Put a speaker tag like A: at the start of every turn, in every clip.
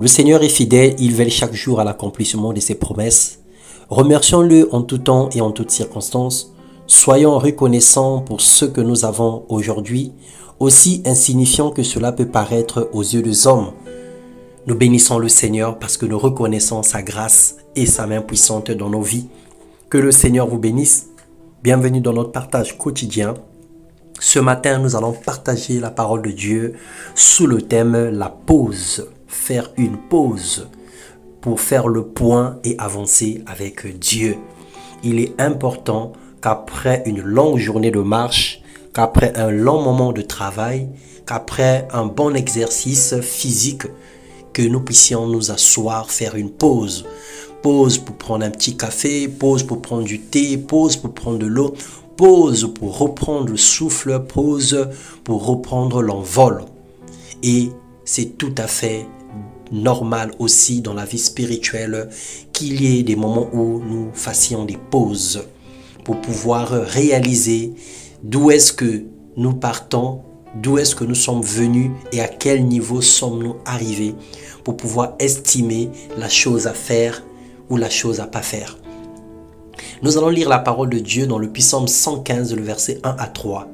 A: Le Seigneur est fidèle, il veille chaque jour à l'accomplissement de ses promesses. Remercions-le en tout temps et en toutes circonstances. Soyons reconnaissants pour ce que nous avons aujourd'hui, aussi insignifiant que cela peut paraître aux yeux des hommes. Nous bénissons le Seigneur parce que nous reconnaissons sa grâce et sa main puissante dans nos vies. Que le Seigneur vous bénisse. Bienvenue dans notre partage quotidien. Ce matin, nous allons partager la parole de Dieu sous le thème la pause. Faire une pause pour faire le point et avancer avec Dieu. Il est important qu'après une longue journée de marche, qu'après un long moment de travail, qu'après un bon exercice physique, que nous puissions nous asseoir, faire une pause. Pause pour prendre un petit café, pause pour prendre du thé, pause pour prendre de l'eau, pause pour reprendre le souffle, pause pour reprendre l'envol. Et c'est tout à fait normal aussi dans la vie spirituelle qu'il y ait des moments où nous fassions des pauses pour pouvoir réaliser d'où est-ce que nous partons, d'où est-ce que nous sommes venus et à quel niveau sommes-nous arrivés pour pouvoir estimer la chose à faire ou la chose à pas faire. Nous allons lire la parole de Dieu dans le Psaume 115, le verset 1 à 3.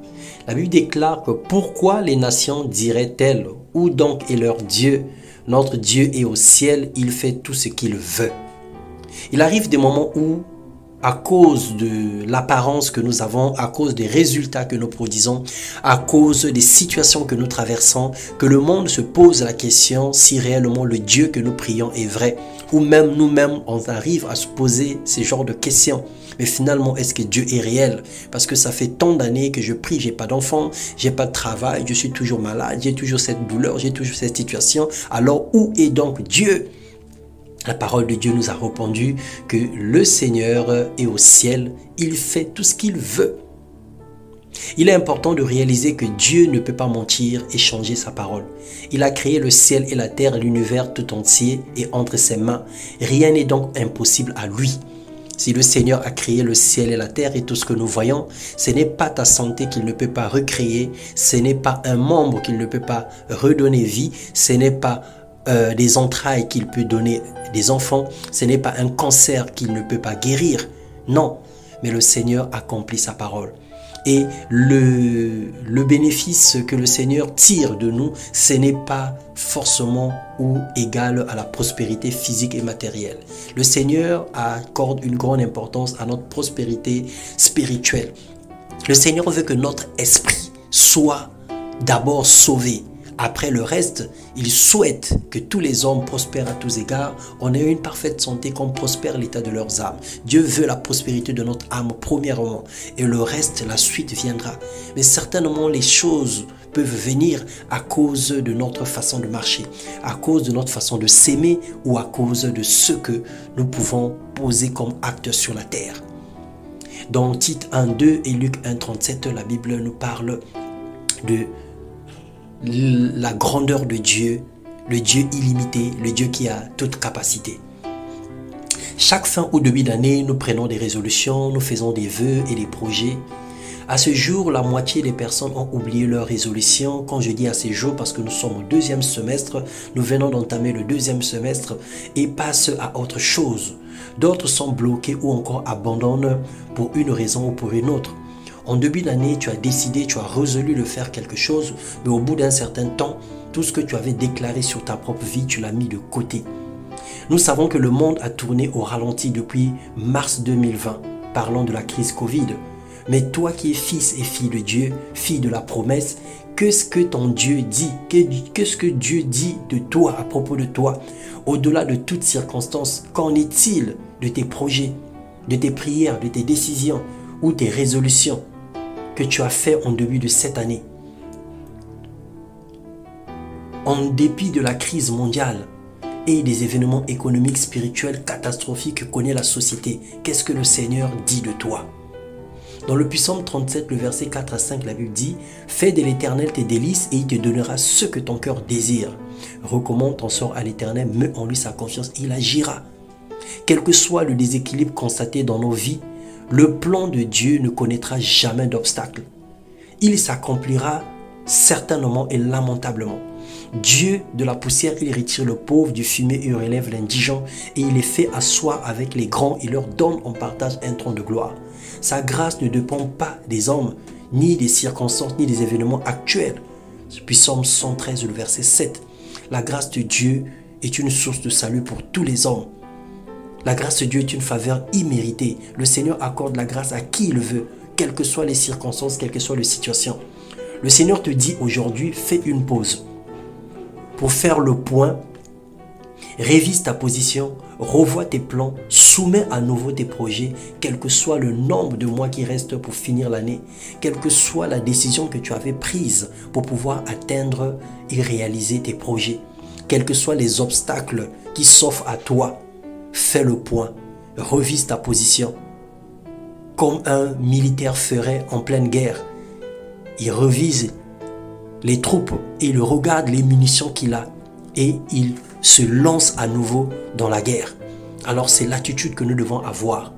A: La Bible déclare que pourquoi les nations diraient-elles, où donc est leur Dieu? Notre Dieu est au ciel, il fait tout ce qu'il veut. Il arrive des moments où, à cause de l'apparence que nous avons, à cause des résultats que nous produisons, à cause des situations que nous traversons, que le monde se pose la question si réellement le Dieu que nous prions est vrai. Ou même nous-mêmes, on arrive à se poser ce genre de questions. Mais finalement, est-ce que Dieu est réel? Parce que ça fait tant d'années que je prie, j'ai pas d'enfant, j'ai pas de travail, je suis toujours malade, j'ai toujours cette douleur, j'ai toujours cette situation. Alors où est donc Dieu? La parole de Dieu nous a répondu que le Seigneur est au ciel, il fait tout ce qu'il veut. Il est important de réaliser que Dieu ne peut pas mentir et changer sa parole. Il a créé le ciel et la terre, l'univers tout entier et entre ses mains. Rien n'est donc impossible à lui. Si le Seigneur a créé le ciel et la terre et tout ce que nous voyons, ce n'est pas ta santé qu'il ne peut pas recréer, ce n'est pas un membre qu'il ne peut pas redonner vie, ce n'est pas des entrailles qu'il peut donner des enfants, ce n'est pas un cancer qu'il ne peut pas guérir. Non, mais le Seigneur accomplit sa parole. Et le bénéfice que le Seigneur tire de nous, ce n'est pas forcément ou égal à la prospérité physique et matérielle. Le Seigneur accorde une grande importance à notre prospérité spirituelle. Le Seigneur veut que notre esprit soit d'abord sauvé. Après le reste, il souhaite que tous les hommes prospèrent à tous égards. On ait une parfaite santé comme prospère l'état de leurs âmes. Dieu veut la prospérité de notre âme premièrement. Et le reste, la suite viendra. Mais certainement, les choses peuvent venir à cause de notre façon de marcher, à cause de notre façon de s'aimer ou à cause de ce que nous pouvons poser comme acte sur la terre. Dans Tite 1.2 et Luc 1.37, la Bible nous parle de la grandeur de Dieu, le Dieu illimité, le Dieu qui a toute capacité. Chaque fin ou début d'année, nous prenons des résolutions, nous faisons des vœux et des projets. À ce jour, la moitié des personnes ont oublié leurs résolutions. Quand je dis à ce jour, parce que nous sommes au deuxième semestre, nous venons d'entamer le deuxième semestre et passent à autre chose. D'autres sont bloqués ou encore abandonnent pour une raison ou pour une autre. En début d'année, tu as décidé, tu as résolu de faire quelque chose, mais au bout d'un certain temps, tout ce que tu avais déclaré sur ta propre vie, tu l'as mis de côté. Nous savons que le monde a tourné au ralenti depuis mars 2020, parlant de la crise Covid. Mais toi qui es fils et fille de Dieu, fille de la promesse, qu'est-ce que ton Dieu dit? Qu'est-ce que Dieu dit de toi, à propos de toi? Au-delà de toutes circonstances, qu'en est-il de tes projets, de tes prières, de tes décisions ou tes résolutions que tu as fait en début de cette année? En dépit de la crise mondiale et des événements économiques, spirituels, catastrophiques que connaît la société, qu'est-ce que le Seigneur dit de toi? Dans le Psaume 37, le verset 4 à 5, la Bible dit « Fais de l'Éternel tes délices et il te donnera ce que ton cœur désire. Recommande ton sort à l'Éternel, mets en lui sa confiance, il agira. » Quel que soit le déséquilibre constaté dans nos vies, le plan de Dieu ne connaîtra jamais d'obstacle. Il s'accomplira certainement et lamentablement. Dieu de la poussière, il retire le pauvre du fumier et relève l'indigent et il les fait asseoir avec les grands et leur donne en partage un trône de gloire. Sa grâce ne dépend pas des hommes, ni des circonstances, ni des événements actuels. Puis Psaume 113, le verset 7. La grâce de Dieu est une source de salut pour tous les hommes. La grâce de Dieu est une faveur imméritée. Le Seigneur accorde la grâce à qui il veut, quelles que soient les circonstances, quelle que soit la situation. Le Seigneur te dit aujourd'hui, fais une pause. Pour faire le point, révise ta position, revois tes plans, soumets à nouveau tes projets, quel que soit le nombre de mois qui restent pour finir l'année, quelle que soit la décision que tu avais prise pour pouvoir atteindre et réaliser tes projets, quels que soient les obstacles qui s'offrent à toi. Fais le point, revise ta position. Comme un militaire ferait en pleine guerre, il revise les troupes et il regarde les munitions qu'il a et il se lance à nouveau dans la guerre. Alors c'est l'attitude que nous devons avoir.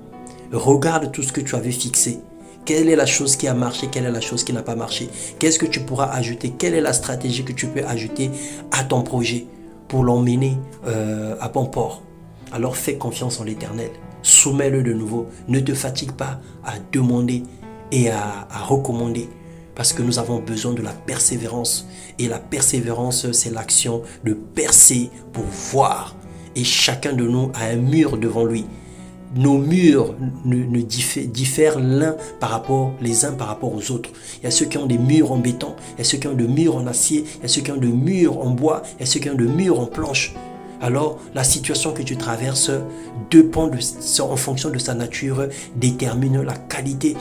A: Regarde tout ce que tu avais fixé. Quelle est la chose qui a marché, quelle est la chose qui n'a pas marché? Qu'est-ce que tu pourras ajouter? Quelle est la stratégie que tu peux ajouter à ton projet pour l'emmener à bon port? Alors fais confiance en l'Éternel, soumets-le de nouveau, ne te fatigue pas à demander et à recommander parce que nous avons besoin de la persévérance et la persévérance c'est l'action de percer pour voir et chacun de nous a un mur devant lui. Nos murs ne diffèrent les uns par rapport aux autres. Il y a ceux qui ont des murs en béton, il y a ceux qui ont des murs en acier, il y a ceux qui ont des murs en bois, il y a ceux qui ont des murs en planche. Alors, la situation que tu traverses dépend en fonction de sa nature, détermine la qualité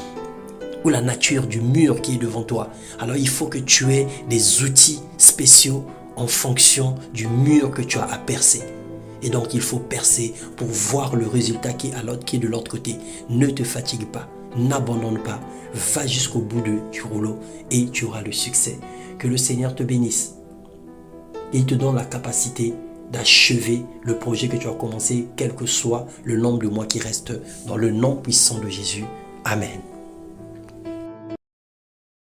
A: ou la nature du mur qui est devant toi. Alors, il faut que tu aies des outils spéciaux en fonction du mur que tu as à percer. Et donc, il faut percer pour voir le résultat qui est de l'autre côté. Ne te fatigue pas, n'abandonne pas, va jusqu'au bout du rouleau et tu auras le succès. Que le Seigneur te bénisse. Il te donne la capacité d'achever le projet que tu as commencé, quel que soit le nombre de mois qui restent, dans le nom puissant de Jésus. Amen.